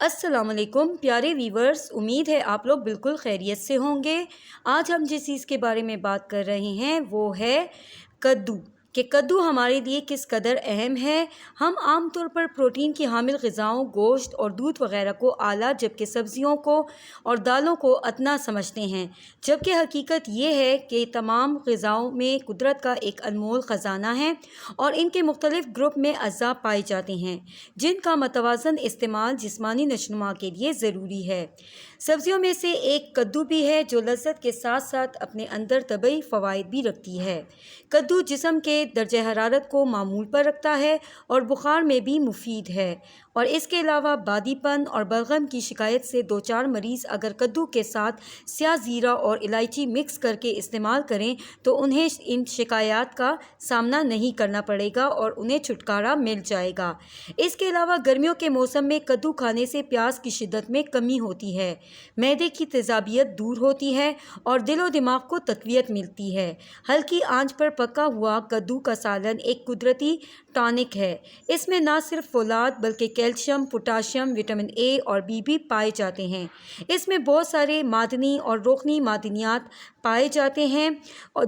السلام علیکم پیارے ویورز، امید ہے آپ لوگ بالکل خیریت سے ہوں گے۔ آج ہم جس چیز کے بارے میں بات کر رہے ہیں وہ ہے کدو، کہ کدو ہمارے لیے کس قدر اہم ہے۔ ہم عام طور پر پروٹین کی حامل غذاؤں، گوشت اور دودھ وغیرہ کو اعلیٰ جبکہ سبزیوں کو اور دالوں کو ادنیٰ سمجھتے ہیں، جبکہ حقیقت یہ ہے کہ تمام غذاؤں میں قدرت کا ایک انمول خزانہ ہے اور ان کے مختلف گروپ میں اجزاء پائے جاتے ہیں جن کا متوازن استعمال جسمانی نشوونما کے لیے ضروری ہے۔ سبزیوں میں سے ایک کدو بھی ہے جو لذت کے ساتھ ساتھ اپنے اندر طبی فوائد بھی رکھتی ہے۔ کدو جسم کے درجہ حرارت کو معمول پر رکھتا ہے اور بخار میں بھی مفید ہے، اور اس کے علاوہ بادی پن اور بلغم کی شکایت سے دوچار مریض اگر کدو کے ساتھ سیاہ زیرہ اور الائچی مکس کر کے استعمال کریں تو انہیں ان شکایات کا سامنا نہیں کرنا پڑے گا اور انہیں چھٹکارا مل جائے گا۔ اس کے علاوہ گرمیوں کے موسم میں کدو کھانے سے پیاس کی شدت میں کمی ہوتی ہے، معدے کی تیزابیت دور ہوتی ہے اور دل و دماغ کو تقویت ملتی ہے۔ ہلکی آنچ پر پکا ہوا کدو کا سالن ایک قدرتی ٹانک ہے۔ اس میں نہ صرف فولاد بلکہ کیلشیم، پوٹاشیم، وٹامن اے اور بی بھی پائے جاتے ہیں۔ اس میں بہت سارے معدنی اور روغنی معدنیات پائے جاتے ہیں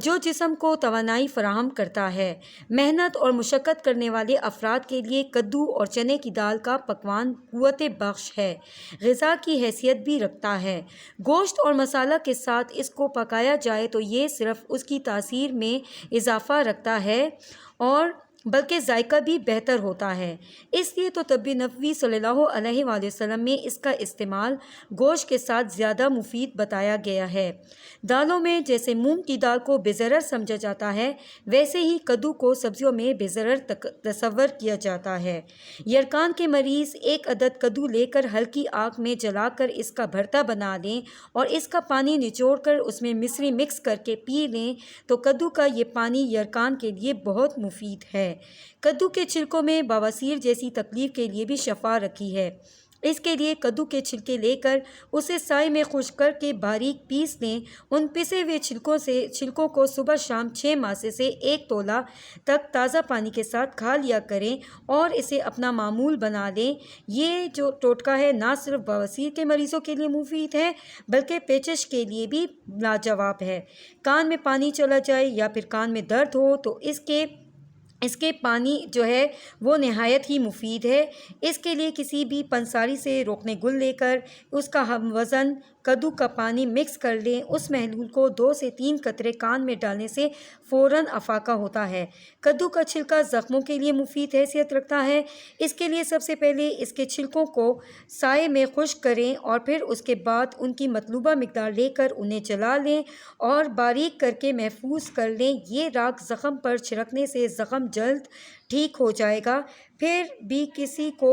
جو جسم کو توانائی فراہم کرتا ہے۔ محنت اور مشقت کرنے والے افراد کے لیے کدو اور چنے کی دال کا پکوان قوت بخش ہے، غذا کی حیثیت بھی رکھتا ہے۔ گوشت اور مسالہ کے ساتھ اس کو پکایا جائے تو یہ صرف اس کی تاثیر میں اضافہ رکھتا ہے اور بلکہ ذائقہ بھی بہتر ہوتا ہے۔ اس لیے تو طب نبوی صلی اللہ علیہ وآلہ وسلم میں اس کا استعمال گوشت کے ساتھ زیادہ مفید بتایا گیا ہے۔ دالوں میں جیسے مونگ کی دال کو بے-ضرر سمجھا جاتا ہے، ویسے ہی کدو کو سبزیوں میں بے-ضرر تصور کیا جاتا ہے۔ یرقان کے مریض ایک عدد کدو لے کر ہلکی آگ میں جلا کر اس کا بھرتا بنا لیں اور اس کا پانی نچوڑ کر اس میں مصری مکس کر کے پی لیں تو کدو کا یہ پانی یرقان کے لیے بہت مفید ہے۔ کدو کے چھلکوں میں بواسیر جیسی تکلیف کے لیے بھی شفا رکھی ہے۔ اس کے لیے کدو کے چھلکے لے کر اسے سائے میں خشک کر کے باریک پیس لیں۔ ان پسے ہوئے چھلکوں کو صبح شام 6 ماسے سے 1 تولہ تک تازہ پانی کے ساتھ کھا لیا کریں اور اسے اپنا معمول بنا لیں۔ یہ جو ٹوٹکا ہے نہ صرف بواسیر کے مریضوں کے لیے مفید ہے بلکہ پیچش کے لیے بھی لاجواب ہے۔ کان میں پانی چلا جائے یا پھر کان میں درد ہو تو اس کے پانی جو ہے وہ نہایت ہی مفید ہے۔ اس کے لیے کسی بھی پنساری سے روکنے گل لے کر اس کا ہم وزن کدو کا پانی مکس کر لیں۔ اس محلول کو 2 سے 3 قطرے کان میں ڈالنے سے فوراً افاقہ ہوتا ہے۔ کدو کا چھلکا زخموں کے لیے مفید حیثیت رکھتا ہے۔ اس کے لیے سب سے پہلے اس کے چھلکوں کو سائے میں خشک کریں اور پھر اس کے بعد ان کی مطلوبہ مقدار لے کر انہیں جلا لیں اور باریک کر کے محفوظ کر لیں۔ یہ راکھ زخم پر چھڑکنے سے زخم جلد ٹھیک ہو جائے گا۔ پھر بھی کسی کو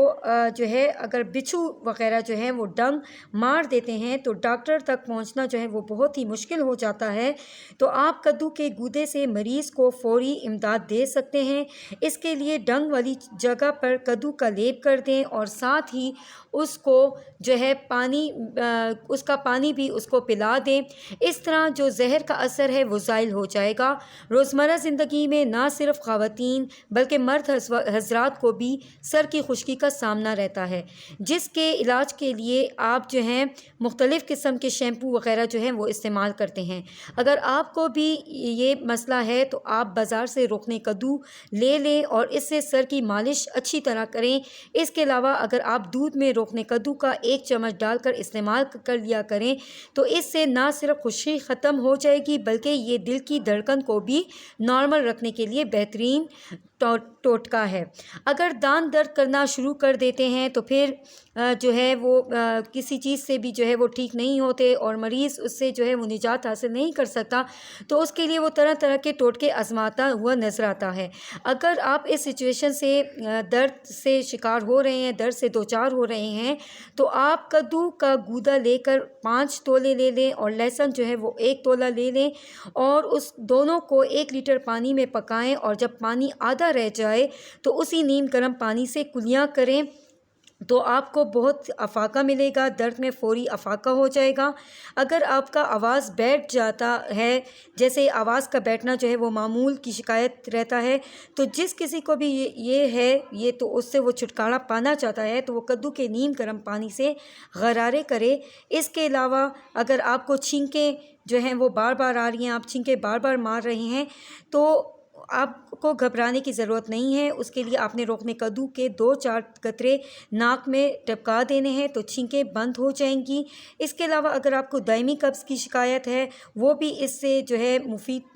جو ہے اگر بچھو وغیرہ جو ہے وہ ڈنگ مار دیتے ہیں تو ڈاکٹر تک پہنچنا جو ہے وہ بہت ہی مشکل ہو جاتا ہے، تو آپ کدو کے گودے سے مریض کو فوری امداد دے سکتے ہیں۔ اس کے لیے ڈنگ والی جگہ پر کدو کا لیپ کر دیں اور ساتھ ہی اس کو جو ہے اس کا پانی بھی اس کو پلا دیں۔ اس طرح جو زہر کا اثر ہے وہ زائل ہو جائے گا۔ روزمرہ زندگی میں نہ صرف خواتین بلکہ مرد حضرات کو بھی سر کی خشکی کا سامنا رہتا ہے، جس کے علاج کے لیے آپ جو ہیں مختلف قسم کے شیمپو وغیرہ جو ہیں وہ استعمال کرتے ہیں۔ اگر آپ کو بھی یہ مسئلہ ہے تو آپ بازار سے روکنے کدو لے لیں اور اس سے سر کی مالش اچھی طرح کریں۔ اس کے علاوہ اگر آپ دودھ میں روکنے کدو کا 1 چمچ ڈال کر استعمال کر لیا کریں تو اس سے نہ صرف خشکی ختم ہو جائے گی بلکہ یہ دل کی دھڑکن کو بھی نارمل رکھنے کے لیے بہترین ٹوٹکا ہے۔ اگر دانت درد کرنا شروع کر دیتے ہیں تو پھر جو ہے وہ کسی چیز سے بھی جو ہے وہ ٹھیک نہیں ہوتے اور مریض اس سے جو ہے وہ نجات حاصل نہیں کر سکتا، تو اس کے لیے وہ طرح طرح کے ٹوٹکے آزماتا ہوا نظر آتا ہے۔ اگر آپ اس سچویشن سے درد سے شکار ہو رہے ہیں، درد سے دوچار ہو رہے ہیں، تو آپ کدو کا گودا لے کر 5 تولے لے لیں اور لہسن جو ہے وہ 1 تولہ لے لیں اور اس دونوں کو 1 لیٹر پانی میں پکائیں اور جب پانی آدھا رہ جائے تو اسی نیم گرم پانی سے کلیاں کریں تو آپ کو بہت افاقہ ملے گا، درد میں فوری افاقہ ہو جائے گا۔ اگر آپ کا آواز بیٹھ جاتا ہے، جیسے آواز کا بیٹھنا جو ہے وہ معمول کی شکایت رہتا ہے، تو جس کسی کو بھی یہ تو اس سے وہ چھٹکارا پانا چاہتا ہے تو وہ کدو کے نیم گرم پانی سے غرارے کرے۔ اس کے علاوہ اگر آپ کو چھینکیں جو ہیں وہ بار بار آ رہی ہیں، آپ چھینکیں بار بار مار رہے ہیں، تو آپ کو گھبرانے کی ضرورت نہیں ہے۔ اس کے لیے آپ نے روکنے کدو کے 2-4 قطرے ناک میں ٹپکا دینے ہیں تو چھینکیں بند ہو جائیں گی۔ اس کے علاوہ اگر آپ کو دائمی قبض کی شکایت ہے، وہ بھی اس سے جو ہے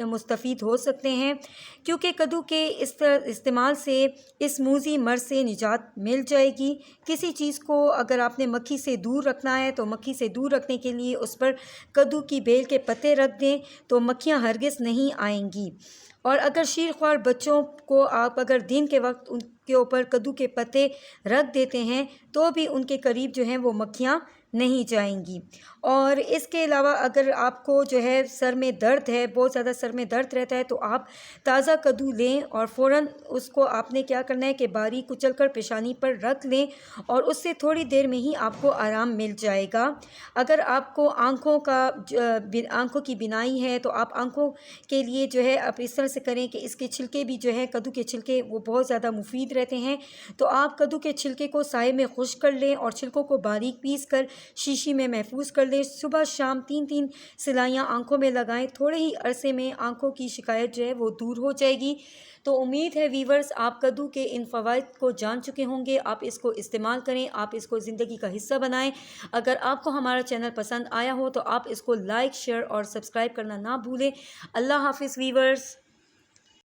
مستفید ہو سکتے ہیں، کیونکہ کدو کے استعمال سے اس موذی مرض سے نجات مل جائے گی۔ کسی چیز کو اگر آپ نے مکھی سے دور رکھنا ہے تو مکھی سے دور رکھنے کے لیے اس پر کدو کی بیل کے پتے رکھ دیں تو مکھیاں ہرگز نہیں آئیں گی۔ اور اگر شیرخوار بچوں کو آپ اگر دن کے وقت ان کے اوپر کدو کے پتے رکھ دیتے ہیں تو بھی ان کے قریب جو ہیں وہ مکھیاں نہیں جائیں گی۔ اور اس کے علاوہ اگر آپ کو جو ہے سر میں درد ہے، بہت زیادہ سر میں درد رہتا ہے، تو آپ تازہ کدو لیں اور فوراً اس کو آپ نے کیا کرنا ہے کہ باریک کچل کر پیشانی پر رکھ لیں اور اس سے تھوڑی دیر میں ہی آپ کو آرام مل جائے گا۔ اگر آپ کو آنکھوں کی بینائی ہے تو آپ آنکھوں کے لیے جو ہے آپ اس طرح سے کریں کہ اس کے چھلکے بھی جو ہے کدو کے چھلکے وہ بہت زیادہ مفید رہتے ہیں، تو آپ کدو کے چھلکے کو سائے میں خشک کر لیں اور چھلکوں کو باریک پیس کر شیشی میں محفوظ کر لیں۔ صبح شام 3 سلائیاں آنکھوں میں لگائیں، تھوڑے ہی عرصے میں آنکھوں کی شکایت جو ہے وہ دور ہو جائے گی۔ تو امید ہے ویورز آپ کدو کے ان فوائد کو جان چکے ہوں گے، آپ اس کو استعمال کریں، آپ اس کو زندگی کا حصہ بنائیں۔ اگر آپ کو ہمارا چینل پسند آیا ہو تو آپ اس کو لائک، شیئر اور سبسکرائب کرنا نہ بھولیں۔ اللہ حافظ ویورز۔